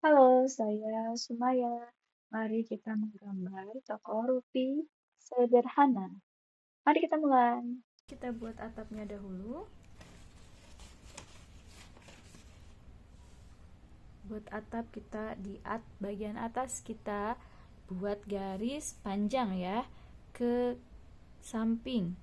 Halo, saya Sumaya. Mari kita menggambar tokoh Rupi sederhana. Mari kita mulai. Kita buat atapnya dahulu. Buat atap kita di bagian atas kita buat garis panjang ya ke samping.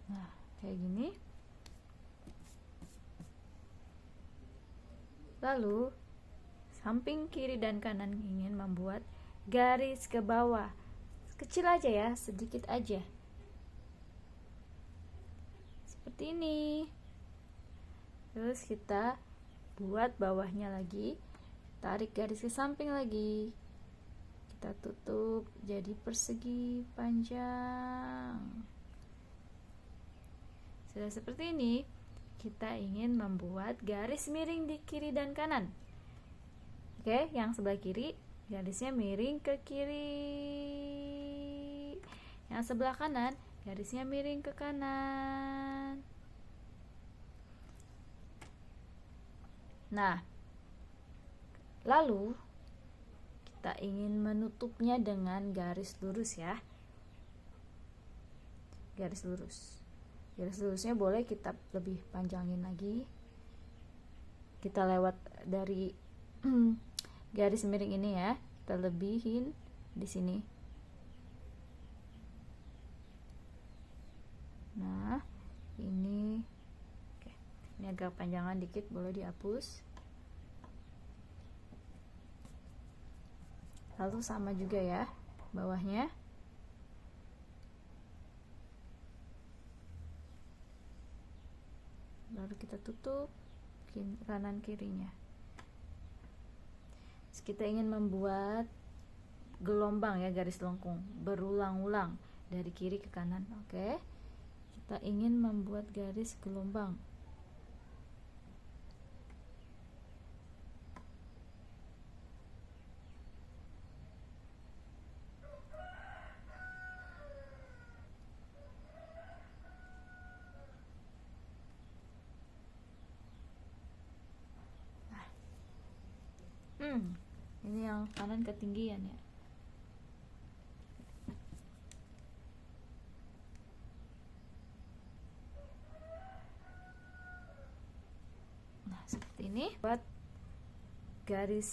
Nah, kayak gini. Lalu samping kiri dan kanan ingin membuat garis ke bawah. Kecil aja ya, sedikit aja. Seperti ini. Terus kita buat bawahnya lagi, tarik garis ke samping lagi, kita tutup jadi persegi panjang. Sudah seperti ini. Kita ingin membuat garis miring di kiri dan kanan. Oke, yang sebelah kiri garisnya miring ke kiri, yang sebelah kanan garisnya miring ke kanan. Nah, lalu kita ingin menutupnya dengan garis lurus ya. Garis lurus. Garis lurusnya boleh kita lebih panjangin lagi. Kita lewat dari garis miring ini ya, kita lebihin di sini. Nah, ini oke. Ini agak panjangan dikit, boleh dihapus. Lalu sama juga ya bawahnya. Lalu kita tutup kanan kirinya. Terus kita ingin membuat gelombang ya, garis lengkung berulang-ulang dari kiri ke kanan. Oke, kita ingin membuat garis gelombang. Ini yang kanan ketinggian ya. Nah, seperti ini. Buat garis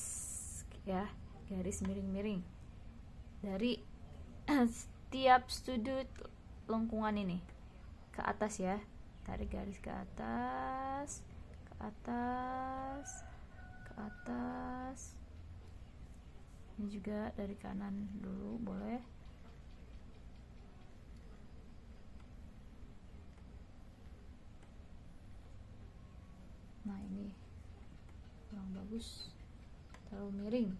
ya, garis miring-miring dari setiap sudut lengkungan ini ke atas ya. Tarik garis ke atas, ke atas, ke atas. Ini juga dari kanan dulu boleh. Nah, ini kurang bagus, terlalu miring.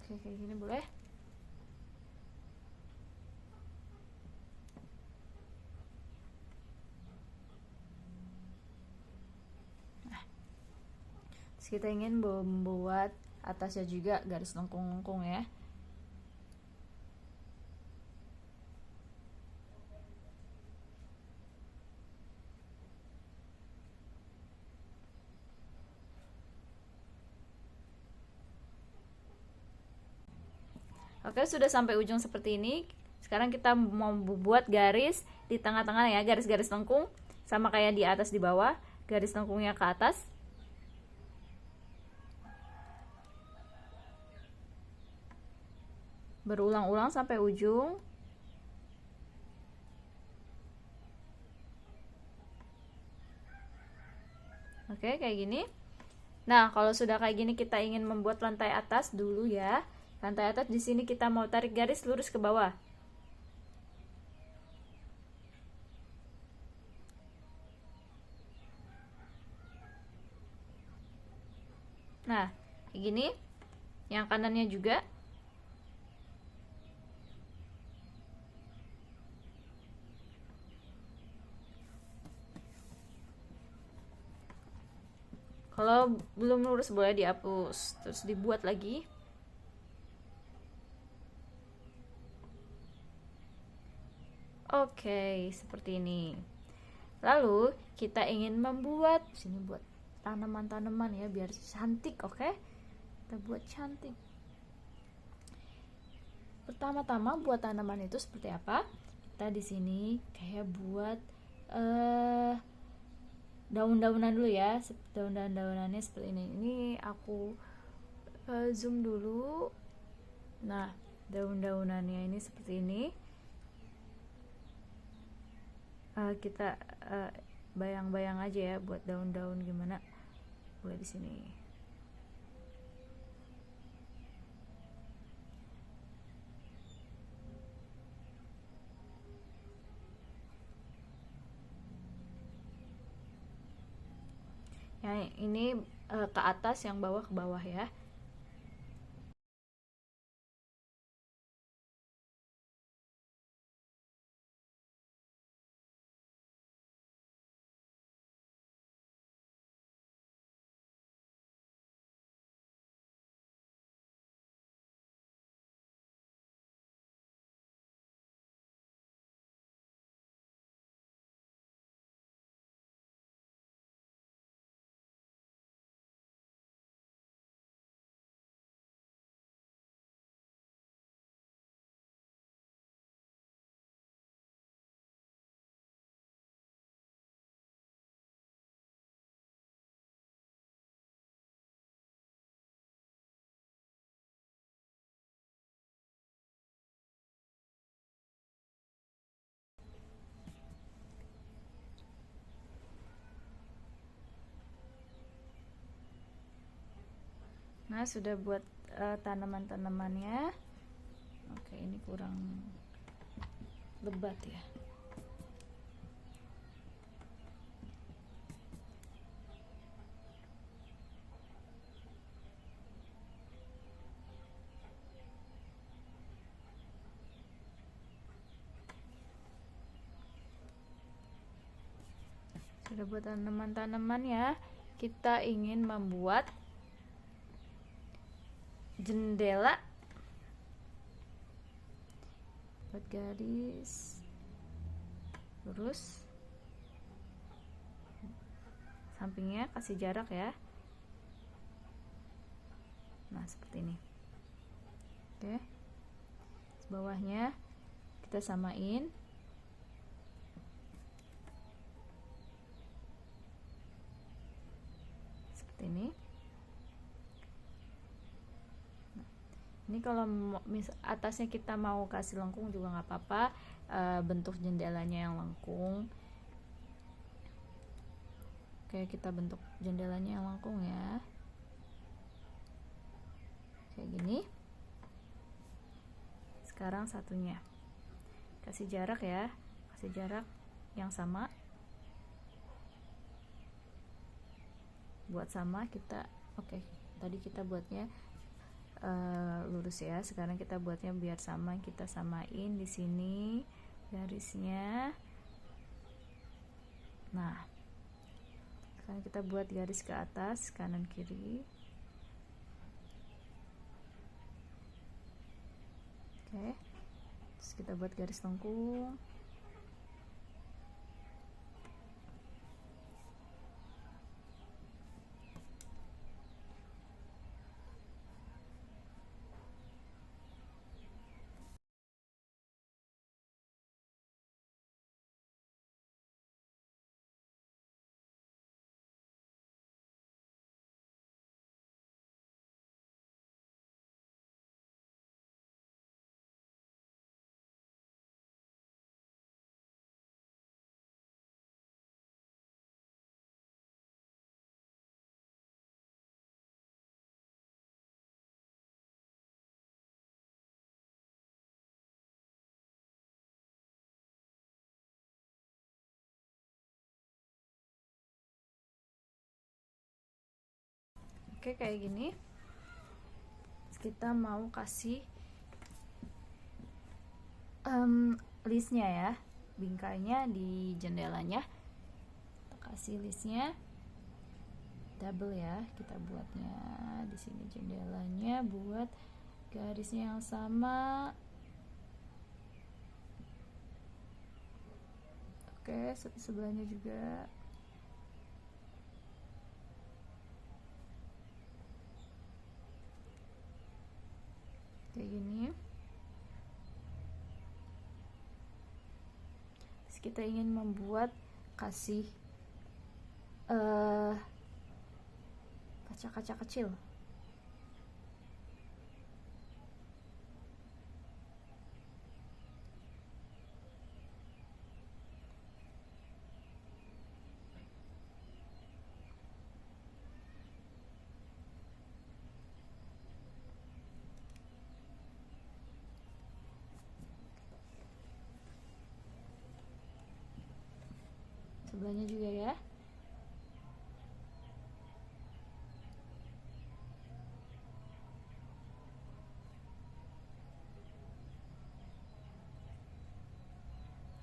Oke, kayak gini boleh. Nah, terus kita ingin membuat atasnya juga garis lengkung-lengkung ya. Oke, sudah sampai ujung seperti ini. Sekarang kita mau buat garis di tengah-tengah ya, garis-garis lengkung sama kayak di atas di bawah, garis lengkungnya ke atas. Berulang-ulang sampai ujung. Oke, kayak gini. Nah, kalau sudah kayak gini kita ingin membuat lantai atas dulu ya. Lantai atas di sini kita mau tarik garis lurus ke bawah. Nah, kayak gini. Yang kanannya juga. Kalau belum lurus boleh dihapus, terus dibuat lagi. Oke, seperti ini. Lalu kita ingin membuat sini buat tanaman-tanaman ya biar cantik, oke? Kita buat cantik. Pertama-tama buat tanaman itu seperti apa? Kita di sini kayak buat daun-daunan dulu ya. Daun-daunannya seperti ini. Ini aku zoom dulu. Nah, daun-daunannya ini seperti ini. Kita bayang-bayang aja ya buat daun-daun gimana. Boleh di sini. Ya, ini ke atas, yang bawah ke bawah ya. Nah, sudah buat tanaman-tanamannya. Oke, ini kurang lebat ya. Sudah buat tanaman-tanaman ya. Kita ingin membuat jendela. Buat garis lurus, sampingnya kasih jarak ya. Nah, seperti ini. Oke, bawahnya kita samain. Seperti ini. Ini kalau atasnya kita mau kasih lengkung juga nggak apa-apa, bentuk jendelanya yang lengkung. Oke, kita bentuk jendelanya yang lengkung ya, kayak gini. Sekarang satunya kasih jarak ya, kasih jarak yang sama. Buat sama kita, oke, tadi kita buatnya lurus ya, sekarang kita buatnya biar sama, kita samain di sini garisnya. Nah, sekarang kita buat garis ke atas, kanan kiri. Oke, terus kita buat garis lengkung. Oke, kayak gini. Kita mau kasih listnya ya, bingkainya di jendelanya. Kita kasih listnya. double ya, kita buatnya di sini jendelanya buat garisnya yang sama. Oke, sebelahnya juga. Kayak gini. Terus kita ingin membuat kasih kaca-kaca kecil. Sebelahnya juga ya.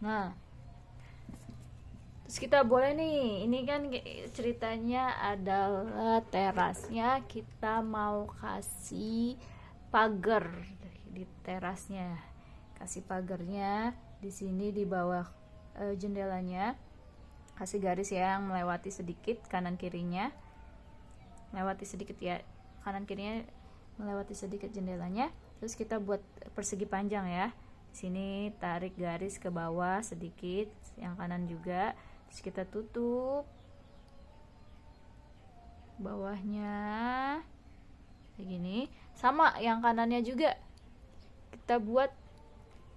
Nah, terus kita boleh nih, ini kan ceritanya adalah terasnya, kita mau kasih pagar di terasnya, kasih pagarnya di sini di bawah jendelanya, kasih garis yang melewati sedikit kanan kirinya, melewati sedikit ya, kanan kirinya melewati sedikit jendelanya. Terus kita buat persegi panjang ya. Sini tarik garis ke bawah sedikit, yang kanan juga. Terus kita tutup bawahnya kayak gini. Sama yang kanannya juga kita buat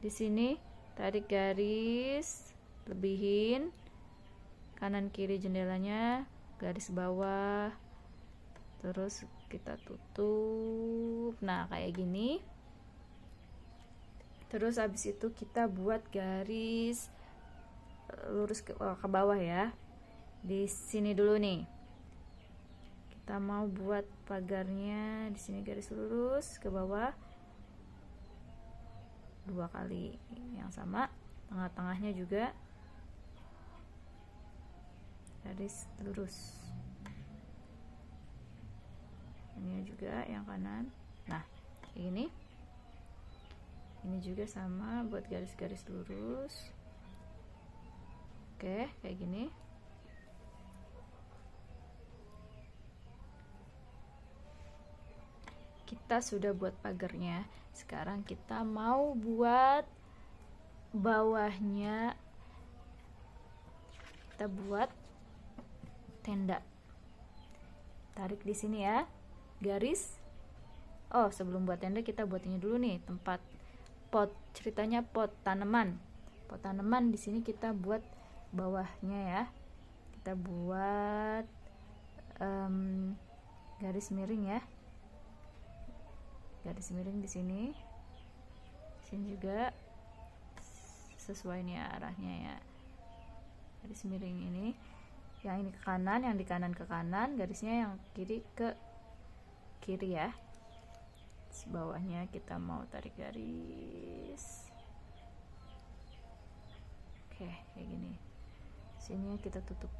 di sini, tarik garis, lebihin kanan kiri jendelanya, garis bawah, terus kita tutup. Nah, kayak gini. Terus habis itu kita buat garis lurus ke bawah ya. Di sini dulu nih. Kita mau buat pagarnya, di sini garis lurus ke bawah 2 kali yang sama, tengah-tengahnya juga garis lurus. Ini juga yang kanan. Nah, kayak gini. Ini juga sama, buat garis-garis lurus. Oke, kayak gini. Kita sudah buat pagarnya. Sekarang kita mau buat bawahnya. Kita buat tenda. Tarik di sini ya, garis. Oh, sebelum buat tenda kita buat ini dulu nih, tempat pot, ceritanya pot tanaman. Pot tanaman di sini kita buat bawahnya ya. Kita buat garis miring ya. Garis miring di sini. Sini juga sesuai nih arahnya ya. Garis miring ini. Yang ini ke kanan, yang di kanan ke kanan, garisnya yang kiri ke kiri ya. Bawahnya kita mau tarik garis. Oke, kayak gini. Sini kita tutup.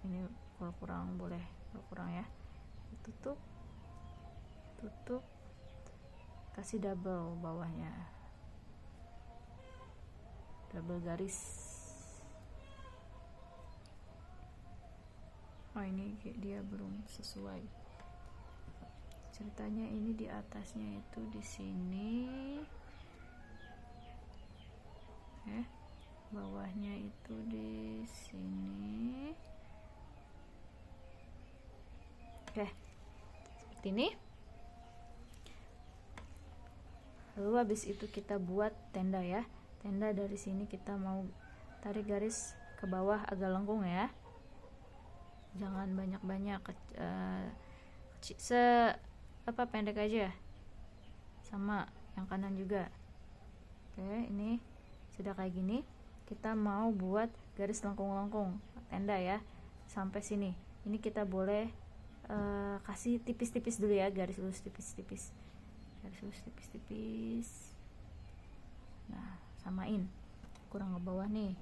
Ini kalau kurang boleh, kalau kurang ya. Tutup. Tutup. Kasih double bawahnya. Double garis. Oh, ini dia belum sesuai. Ceritanya ini di atasnya itu di sini. Bawahnya itu di sini. Oke. Seperti ini. Lalu habis itu kita buat tenda ya. Tenda dari sini kita mau tarik garis ke bawah agak lengkung ya. Jangan banyak-banyak, pendek aja. Sama yang kanan juga. Oke, ini sudah kayak gini. Kita mau buat garis lengkung-lengkung tenda ya, sampai sini. Ini kita boleh kasih tipis-tipis dulu ya, garis lurus tipis-tipis. Garis lurus tipis-tipis. Nah, samain. Kurang ke bawah nih.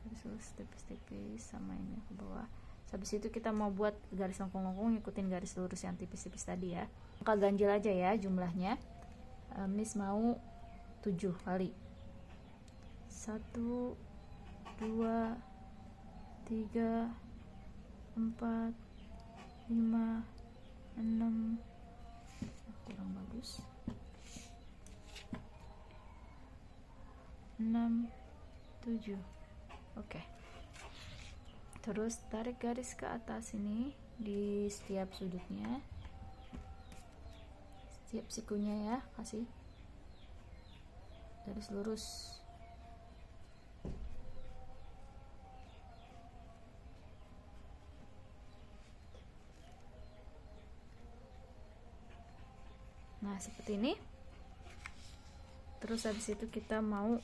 garis lurus tipis-tipis sama ini ke bawah. Habis itu kita mau buat garis lengkung-lengkung, ngikutin garis lurus yang tipis-tipis tadi ya. Angka ganjil aja ya jumlahnya. Miss mau 7 kali. 1 2 3 4 5 6, kurang bagus, 6 7. Oke. Terus tarik garis ke atas ini di setiap sudutnya, setiap sikunya ya, kasih garis lurus. Nah seperti ini. Terus habis itu kita mau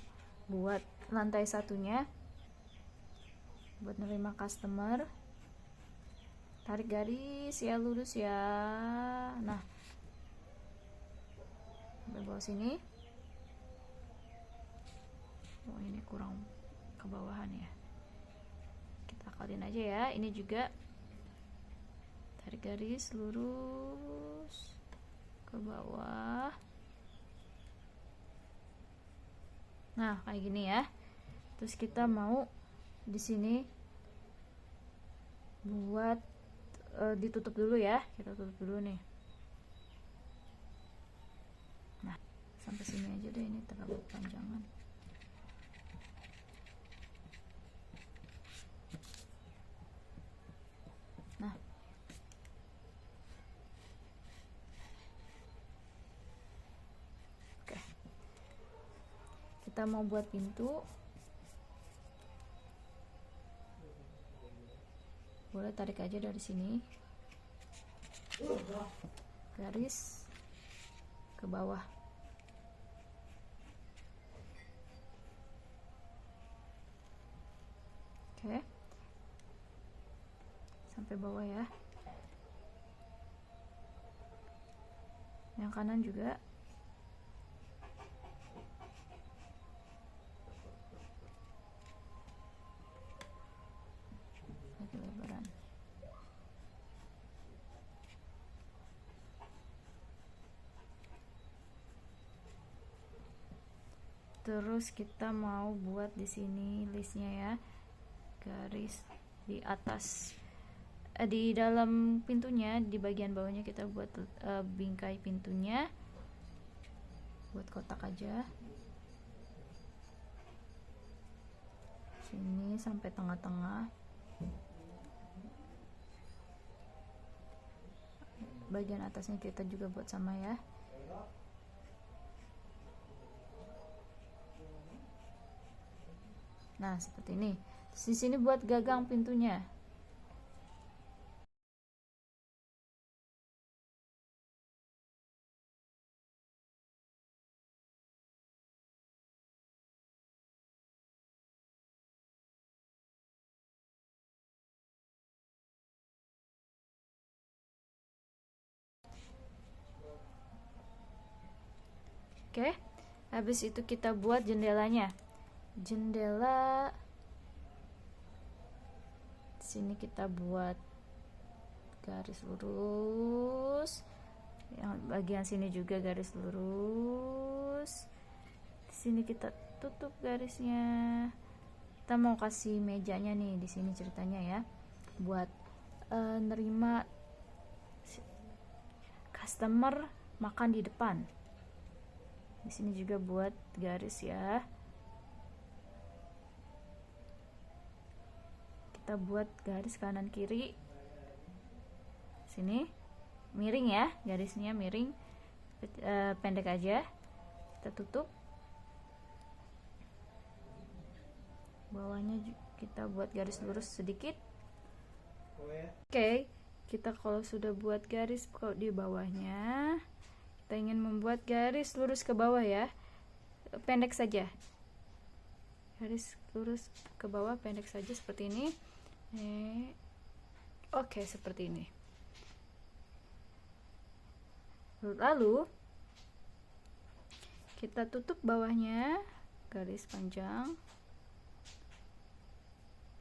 buat lantai satunya, buat nerima customer. Tarik garis ya, lurus ya. Nah sampai bawah sini. Oh ini kurang ke bawahan ya, kita akalin aja ya. Ini juga tarik garis lurus ke bawah. Nah kayak gini ya. Terus kita mau di sini buat ditutup dulu ya, kita tutup dulu nih. Nah sampai sini aja deh, ini terlalu panjangan. Nah oke, kita mau buat pintu. Boleh tarik aja dari sini, garis ke bawah. Oke, sampai bawah ya. Yang kanan juga. Lagi lebaran. Terus kita mau buat di sini listnya ya, garis di atas, di dalam pintunya, di bagian bawahnya kita buat bingkai pintunya, buat kotak aja. Sini sampai tengah-tengah. Bagian atasnya kita juga buat sama ya. Nah seperti ini. Terus di sini buat gagang pintunya. Oke, habis itu kita buat jendelanya. Jendela sini kita buat garis lurus, yang bagian sini juga garis lurus. Di sini kita tutup garisnya. Kita mau kasih mejanya nih di sini ceritanya ya, buat nerima customer makan di depan. Di sini juga buat garis ya. Kita buat garis kanan kiri. Sini miring ya, garisnya miring, pendek aja. Kita tutup. Bawahnya kita buat garis lurus sedikit. Oke, kita kalau sudah buat garis di bawahnya, kita ingin membuat garis lurus ke bawah ya, pendek saja. Garis lurus ke bawah pendek saja seperti ini. Oke, seperti ini. Lalu kita tutup bawahnya, garis panjang.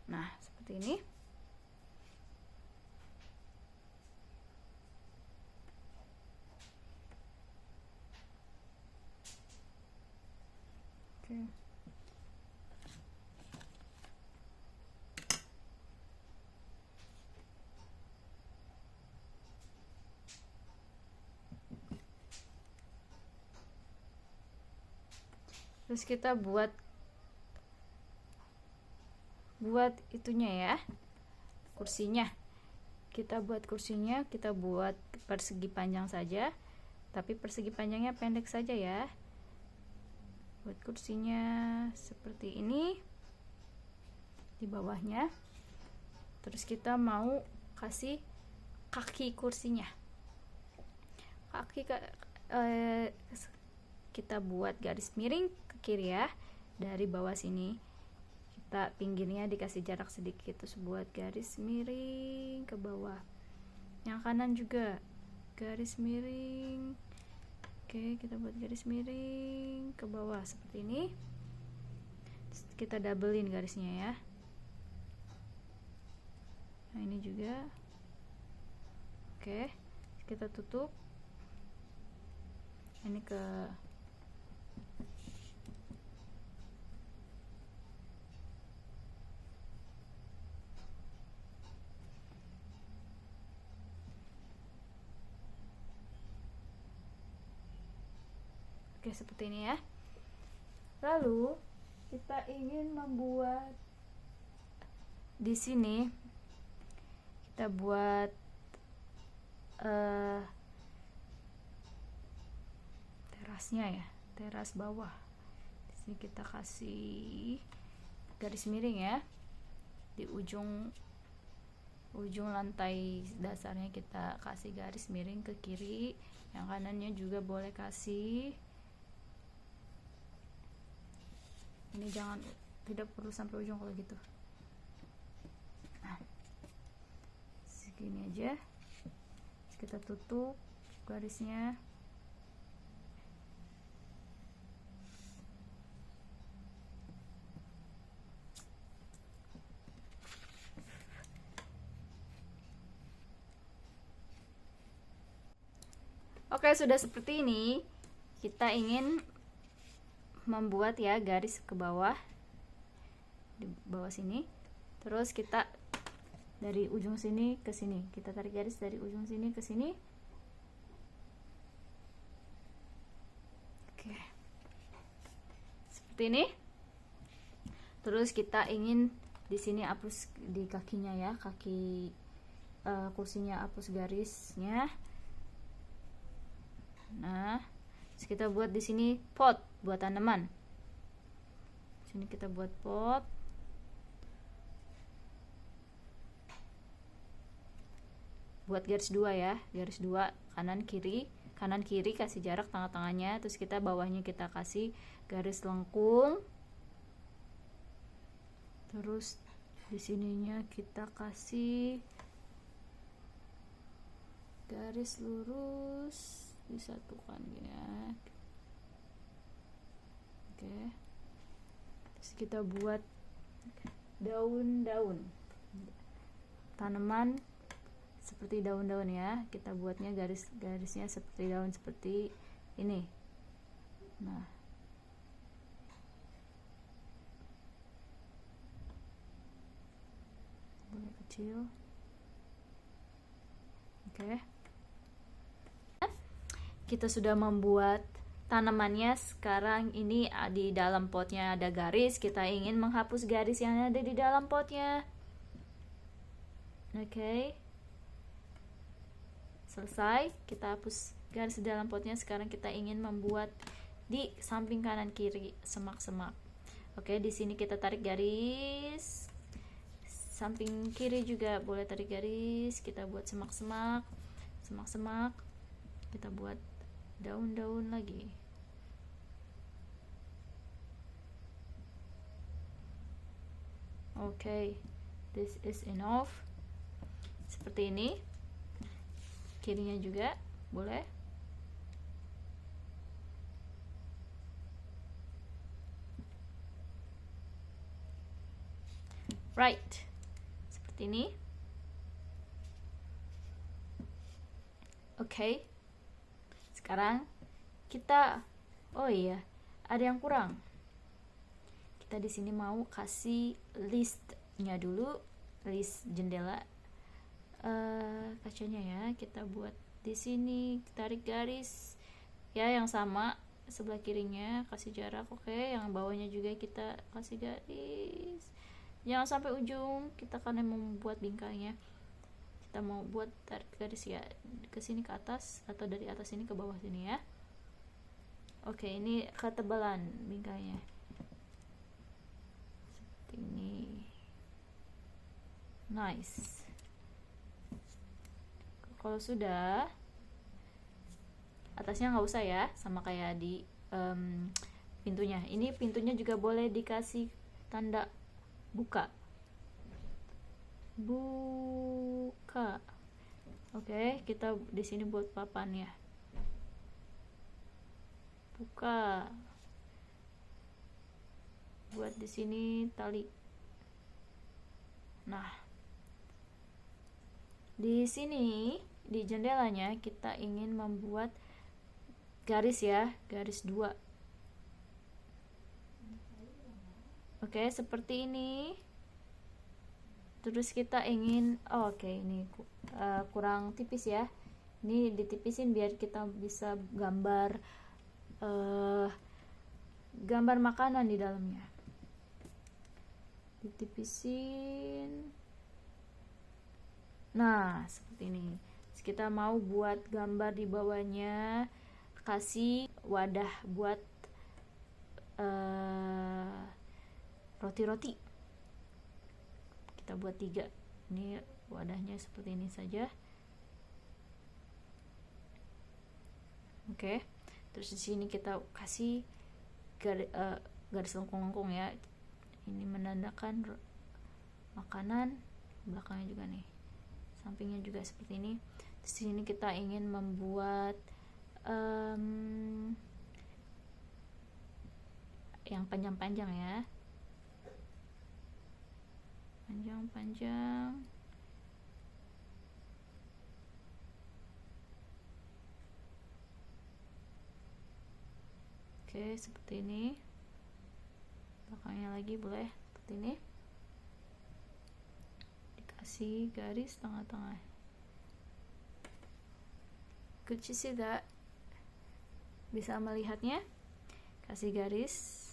Nah, seperti ini. Oke. Terus kita buat itunya ya, kursinya. Kita buat kursinya, kita buat persegi panjang saja, tapi persegi panjangnya pendek saja ya. Buat kursinya seperti ini di bawahnya. Terus kita mau kasih kaki kursinya. Kita buat garis miring ke kiri ya, dari bawah sini. Kita pinggirnya dikasih jarak sedikit, terus buat garis miring ke bawah. Yang kanan juga garis miring. Oke, kita buat garis miring ke bawah seperti ini. Terus kita doublein garisnya ya. Nah, ini juga. Oke, kita tutup. Ini ke Oke, seperti ini ya. Lalu kita ingin membuat di sini, kita buat terasnya ya, teras bawah. Di sini kita kasih garis miring ya. Di ujung lantai dasarnya kita kasih garis miring ke kiri. Yang kanannya juga boleh kasih. Ini tidak perlu sampai ujung kalau gitu. Nah, segini aja. Terus kita tutup garisnya. Oke, sudah seperti ini. Kita ingin membuat ya garis ke bawah, di bawah sini. Terus kita dari ujung sini ke sini, kita tarik garis dari ujung sini ke sini. Oke, seperti ini. Terus kita ingin di sini hapus di kakinya ya, kaki kursinya hapus garisnya. Nah, terus kita buat di sini pot buat tanaman. Sini kita buat pot. Buat garis 2 ya, garis 2 kanan kiri kasih jarak tengah-tengahnya. Terus kita bawahnya kita kasih garis lengkung. Terus di sininya kita kasih garis lurus, disatukan ya. Oke. Terus kita buat daun-daun tanaman seperti daun-daun ya. Kita buatnya garisnya seperti daun seperti ini. Nah, boleh kecil. Oke. Kita sudah membuat tanamannya. Sekarang ini di dalam potnya ada garis, kita ingin menghapus garis yang ada di dalam potnya. Oke, selesai, kita hapus garis di dalam potnya. Sekarang kita ingin membuat di samping kanan kiri semak-semak. Oke, di sini kita tarik garis, samping kiri juga boleh tarik garis. Kita buat semak-semak, kita buat daun-daun lagi. Oke, this is enough. Seperti ini. Kirinya juga boleh. right, seperti ini. Oke. Sekarang kita, oh iya, ada yang kurang. Kita di sini mau kasih listnya dulu, list jendela kacanya ya. Kita buat di sini, tarik garis ya yang sama sebelah kirinya, kasih jarak. Oke, yang bawahnya juga kita kasih garis, jangan sampai ujung kita karena membuat bingkainya. Kita mau buat tarik garis ya ke sini ke atas atau dari atas ini ke bawah sini ya. Oke, ini ketebalan bingkainya seperti ini. Nice. Kalau sudah, atasnya nggak usah ya, sama kayak di pintunya. Ini pintunya juga boleh dikasih tanda buka. Buka. Oke, kita di sini buat papan ya. Buka. Buat di sini tali. Nah, di sini di jendelanya kita ingin membuat garis ya, garis 2. Oke, seperti ini. Terus kita ingin, oke, ini kurang tipis ya. Ini ditipisin biar kita bisa gambar gambar makanan di dalamnya. Ditipisin. Nah, seperti ini. Terus kita mau buat gambar di bawahnya, kasih wadah buat roti-roti. Kita buat 3. Ini wadahnya seperti ini saja. Oke. Terus di sini kita kasih garis lengkung-lengkung ya. Ini menandakan makanan. Belakangnya juga nih, sampingnya juga seperti ini. Di sini kita ingin membuat yang panjang-panjang ya, panjang-panjang. Oke, seperti ini. Belakangnya lagi boleh seperti ini. Dikasih garis tengah-tengah. Could you see that? Bisa melihatnya? Kasih garis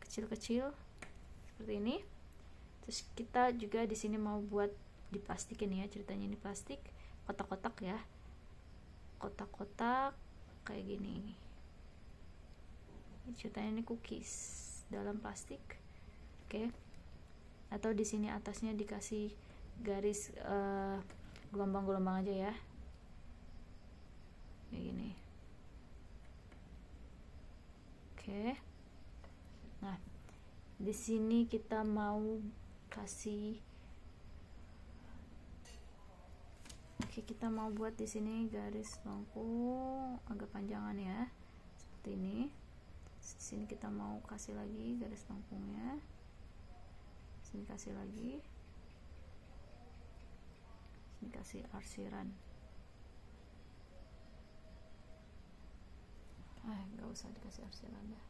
kecil-kecil seperti ini. Terus kita juga di sini mau buat diplastikin ya, ceritanya ini plastik, kotak-kotak ya, kotak-kotak kayak gini. Ceritanya ini cookies dalam plastik. Oke. Atau di sini atasnya dikasih garis gelombang-gelombang aja ya, kayak gini. Oke. Nah, di sini kita mau kasih, kita mau buat di sini garis lengkung agak panjangan ya, seperti ini. Di sini kita mau kasih lagi garis lengkungnya. Sini kasih lagi. Sini kasih arsiran. Nggak usah dikasih arsiran dah.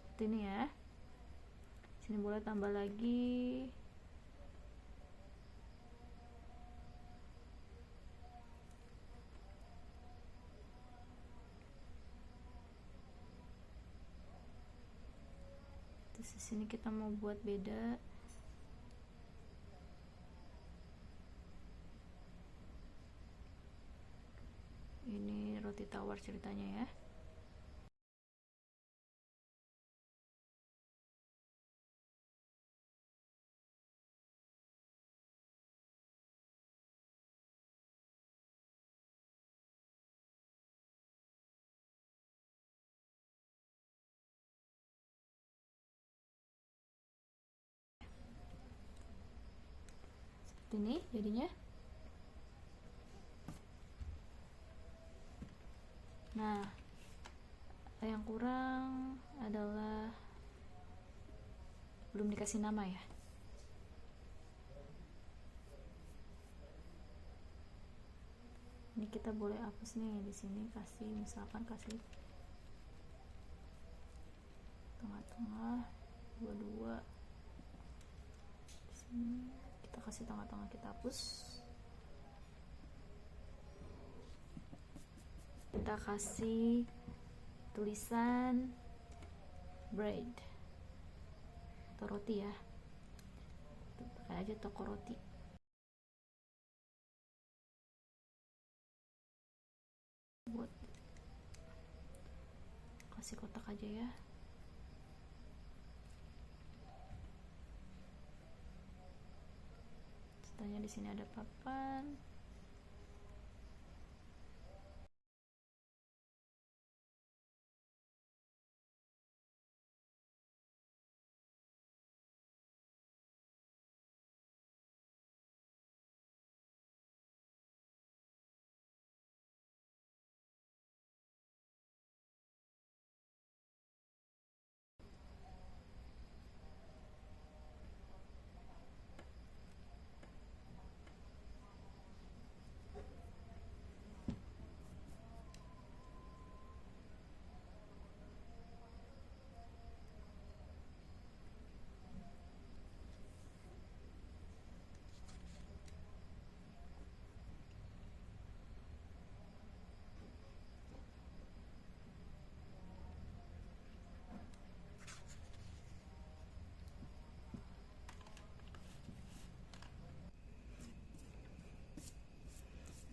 Seperti ini ya. Sini boleh tambah lagi. Terus di sini kita mau buat beda. Ini roti tawar ceritanya ya. Seperti ini jadinya. Nah, yang kurang adalah belum dikasih nama ya. Ini kita boleh hapus nih, di sini kasih misalkan kasih tengah-tengah 22, di sini kita kasih tengah-tengah, kita hapus. Kita kasih tulisan bread atau roti ya, pakai aja toko roti. Buat kasih kotak aja ya. Setelahnya di sini ada papan.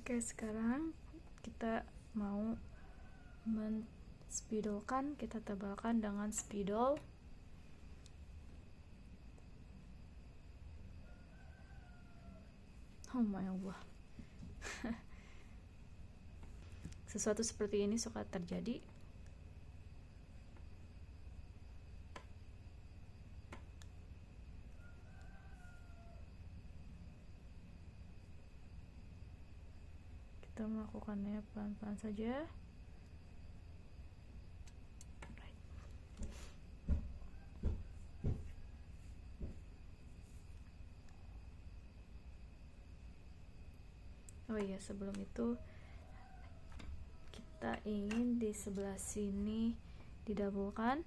Oke, sekarang kita mau menspidolkan, kita tebalkan dengan spidol. Oh my Allah. Sesuatu seperti ini suka terjadi. Kita melakukannya pelan-pelan saja. Oh iya, sebelum itu kita ingin di sebelah sini didabulkan.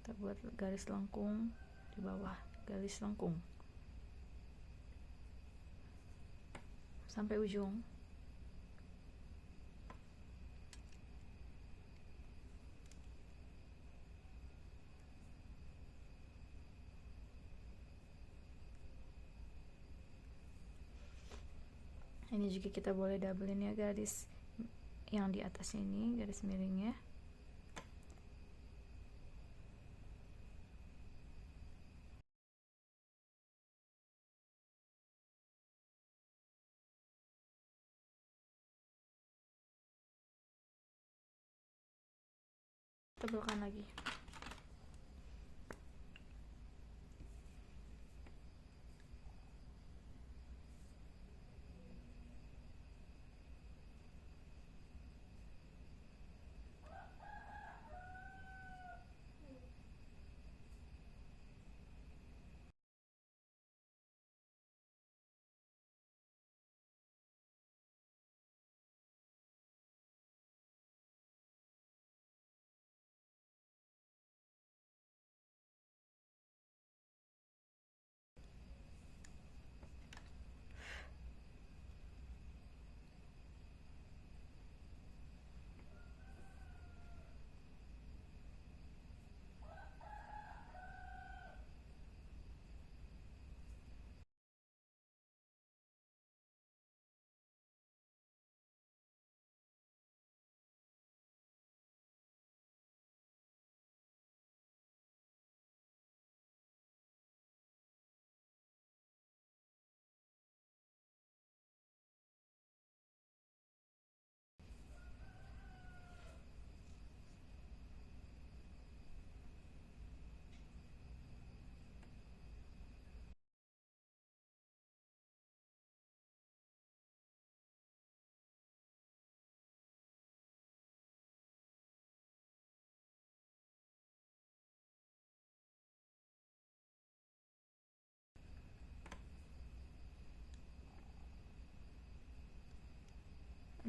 Kita buat garis lengkung di bawah, garis lengkung sampai ujung. Ini juga kita boleh doublein ya, garis yang di atas ini, garis miringnya. Tebalkan lagi.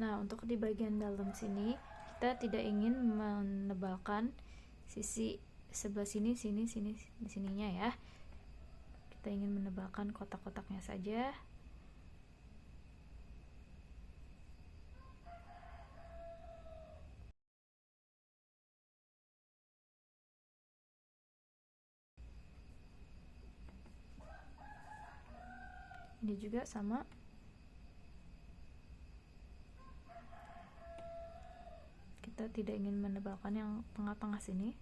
Nah, untuk di bagian dalam sini kita tidak ingin menebalkan sisi sebelah sini, di sininya ya. Kita ingin menebalkan kotak-kotaknya saja. Ini juga sama. Kita tidak ingin menebalkan yang tengah-tengah sini.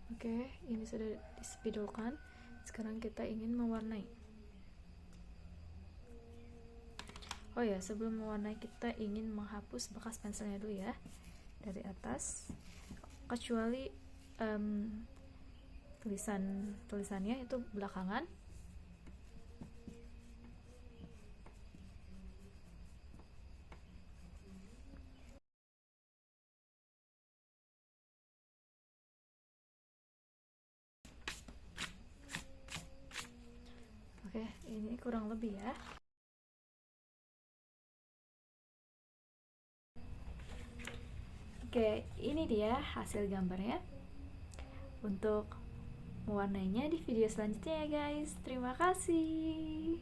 Oke, ini sudah dispidolkan. Sekarang kita ingin mewarnai. Oh ya, sebelum mewarnai kita ingin menghapus bekas pensilnya dulu ya, dari atas. Kecuali tulisannya itu belakangan. Oke, ini kurang lebih ya. Oke, ini dia hasil gambarnya. Untuk mewarnainya di video selanjutnya ya guys. Terima kasih.